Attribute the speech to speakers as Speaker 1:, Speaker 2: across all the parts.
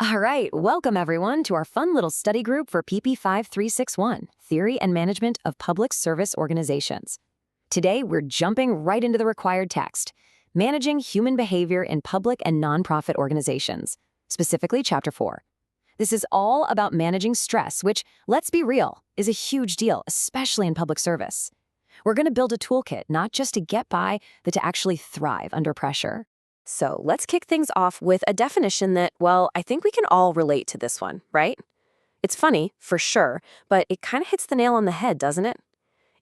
Speaker 1: All right, welcome everyone to our fun little study group for PP5361, Theory and Management of Public Service Organizations. Today, we're jumping right into the required text, Managing Human Behavior in Public and Nonprofit Organizations, specifically Chapter 4. This is all about managing stress, which, let's be real, is a huge deal, especially in public service. We're going to build a toolkit not just to get by, but to actually thrive under pressure.
Speaker 2: So let's kick things off with a definition that, well, I think we can all relate to this one, right? It's funny, for sure, but it kind of hits the nail on the head, doesn't it?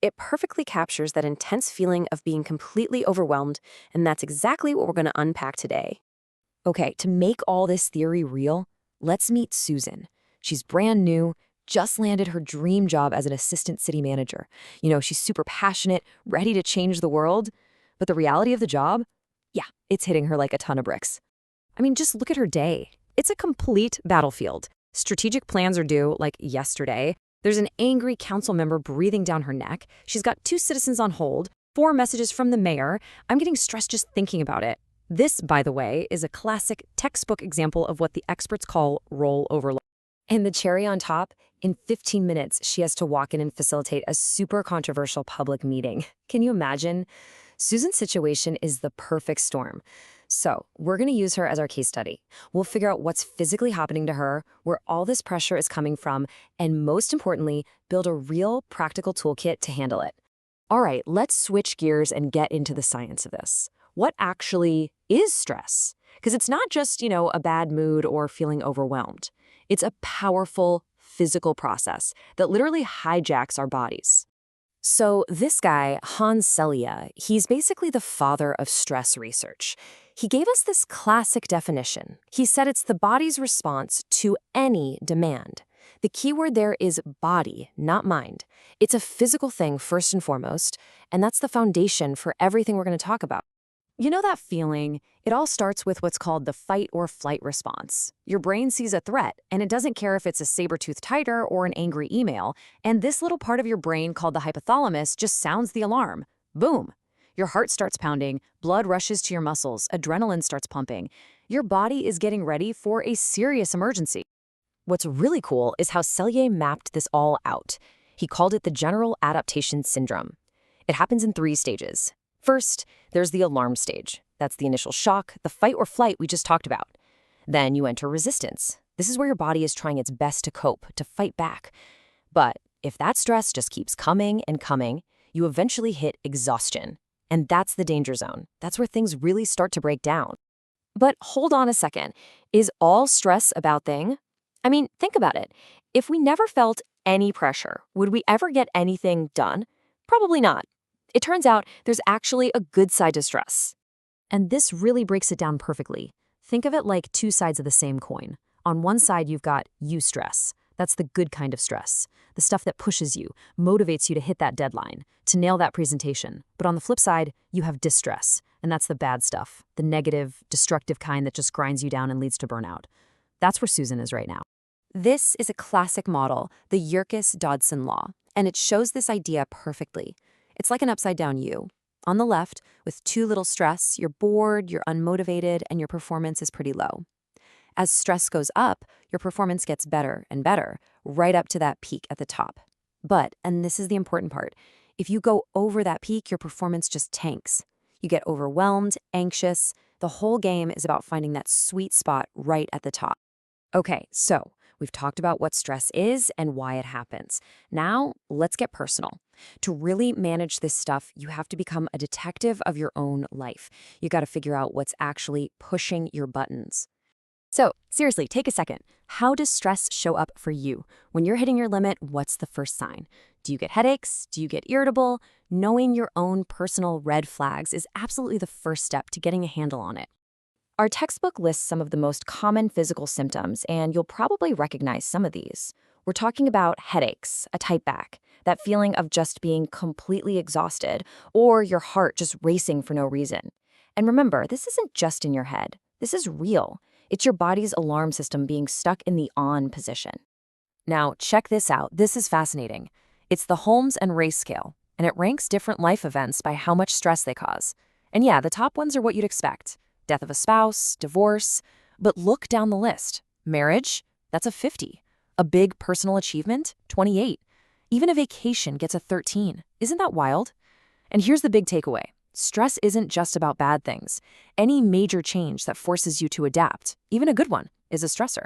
Speaker 2: It perfectly captures that intense feeling of being completely overwhelmed, and that's exactly what we're going to unpack today.
Speaker 1: Okay, to make all this theory real, let's meet Susan. She's brand new, just landed her dream job as an assistant city manager. She's super passionate, ready to change the world. But the reality of the job? Yeah, it's hitting her like a ton of bricks. I mean, just look at her day. It's a complete battlefield. Strategic plans are due, like yesterday. There's an angry council member breathing down her neck. She's got 2 citizens on hold, 4 messages from the mayor. I'm getting stressed just thinking about it. This, by the way, is a classic textbook example of what the experts call role overload. And the cherry on top, in 15 minutes, she has to walk in and facilitate a super controversial public meeting. Can you imagine? Susan's situation is the perfect storm. So we're going to use her as our case study. We'll figure out what's physically happening to her, where all this pressure is coming from, and most importantly, build a real practical toolkit to handle it. All right, let's switch gears and get into the science of this. What actually is stress? Because it's not just, a bad mood or feeling overwhelmed. It's a powerful physical process that literally hijacks our bodies. So this guy, Hans Selye, he's basically the father of stress research. He gave us this classic definition. He said it's the body's response to any demand. The key word there is body, not mind. It's a physical thing first and foremost, and that's the foundation for everything we're going to talk about. You know that feeling? It all starts with what's called the fight or flight response. Your brain sees a threat, and it doesn't care if it's a saber-toothed tiger or an angry email, and this little part of your brain called the hypothalamus just sounds the alarm. Boom! Your heart starts pounding, blood rushes to your muscles, adrenaline starts pumping. Your body is getting ready for a serious emergency. What's really cool is how Selye mapped this all out. He called it the general adaptation syndrome. It happens in 3 stages. First, there's the alarm stage. That's the initial shock, the fight or flight we just talked about. Then you enter resistance. This is where your body is trying its best to cope, to fight back. But if that stress just keeps coming and coming, you eventually hit exhaustion. And that's the danger zone. That's where things really start to break down. But hold on a second. Is all stress a bad thing? I mean, think about it. If we never felt any pressure, would we ever get anything done? Probably not. It turns out there's actually a good side to stress. And this really breaks it down perfectly. Think of it like 2 sides of the same coin. On one side, you've got eustress. That's the good kind of stress. The stuff that pushes you, motivates you to hit that deadline, to nail that presentation. But on the flip side, you have distress. And that's the bad stuff, the negative, destructive kind that just grinds you down and leads to burnout. That's where Susan is right now. This is a classic model, the Yerkes-Dodson law, and it shows this idea perfectly. It's like an upside-down U. On the left, with too little stress, you're bored, you're unmotivated, and your performance is pretty low. As stress goes up, your performance gets better and better, right up to that peak at the top. But, and this is the important part, if you go over that peak, your performance just tanks. You get overwhelmed, anxious. The whole game is about finding that sweet spot right at the top. Okay, so we've talked about what stress is and why it happens. Now, let's get personal. To really manage this stuff, you have to become a detective of your own life. You got to figure out what's actually pushing your buttons. So, seriously, take a second. How does stress show up for you? When you're hitting your limit, what's the first sign? Do you get headaches? Do you get irritable? Knowing your own personal red flags is absolutely the first step to getting a handle on it. Our textbook lists some of the most common physical symptoms, and you'll probably recognize some of these. We're talking about headaches, a tight back, that feeling of just being completely exhausted, or your heart just racing for no reason. And remember, this isn't just in your head. This is real. It's your body's alarm system being stuck in the on position. Now, check this out. This is fascinating. It's the Holmes and Race scale, and it ranks different life events by how much stress they cause. And yeah, the top ones are what you'd expect. Death of a spouse, divorce. But look down the list. Marriage? That's a 50. A big personal achievement? 28. Even a vacation gets a 13. Isn't that wild? And here's the big takeaway. Stress isn't just about bad things. Any major change that forces you to adapt, even a good one, is a stressor.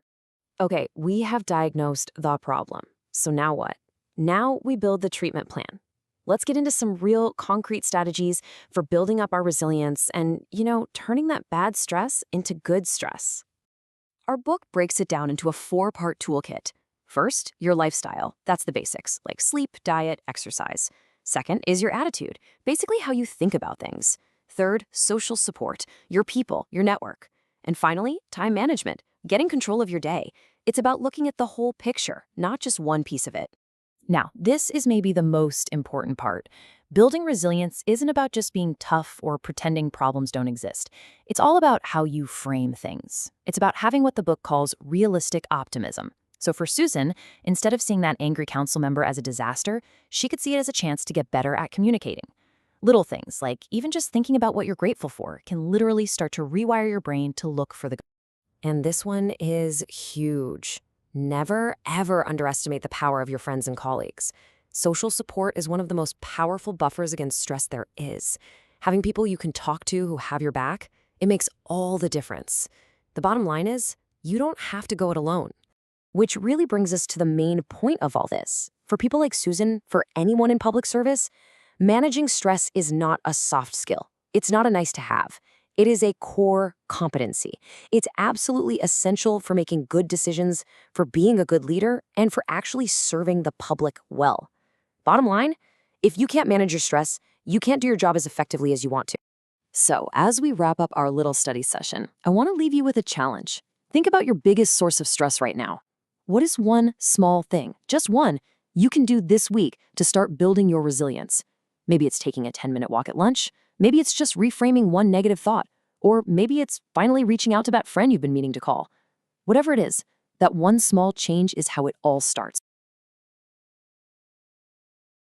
Speaker 1: Okay, we have diagnosed the problem. So now what? Now we build the treatment plan. Let's get into some real concrete strategies for building up our resilience and, turning that bad stress into good stress. Our book breaks it down into a 4-part toolkit. First, your lifestyle. That's the basics, like sleep, diet, exercise. Second is your attitude, basically how you think about things. Third, social support, your people, your network. And finally, time management, getting control of your day. It's about looking at the whole picture, not just one piece of it. Now, this is maybe the most important part. Building resilience isn't about just being tough or pretending problems don't exist. It's all about how you frame things. It's about having what the book calls realistic optimism. So for Susan, instead of seeing that angry council member as a disaster, she could see it as a chance to get better at communicating. Little things, like even just thinking about what you're grateful for, can literally start to rewire your brain to look for the good. And this one is huge. Never, ever underestimate the power of your friends and colleagues. Social support is one of the most powerful buffers against stress there is. Having people you can talk to who have your back, it makes all the difference. The bottom line is, you don't have to go it alone. Which really brings us to the main point of all this. For people like Susan, for anyone in public service, managing stress is not a soft skill. It's not a nice to have. It is a core competency. It's absolutely essential for making good decisions, for being a good leader, and for actually serving the public well. Bottom line, if you can't manage your stress, you can't do your job as effectively as you want to. So, as we wrap up our little study session, I want to leave you with a challenge. Think about your biggest source of stress right now. What is one small thing, just one, you can do this week to start building your resilience? Maybe it's taking a 10-minute walk at lunch. Maybe it's just reframing one negative thought. Or maybe it's finally reaching out to that friend you've been meaning to call. Whatever it is, that one small change is how it all starts.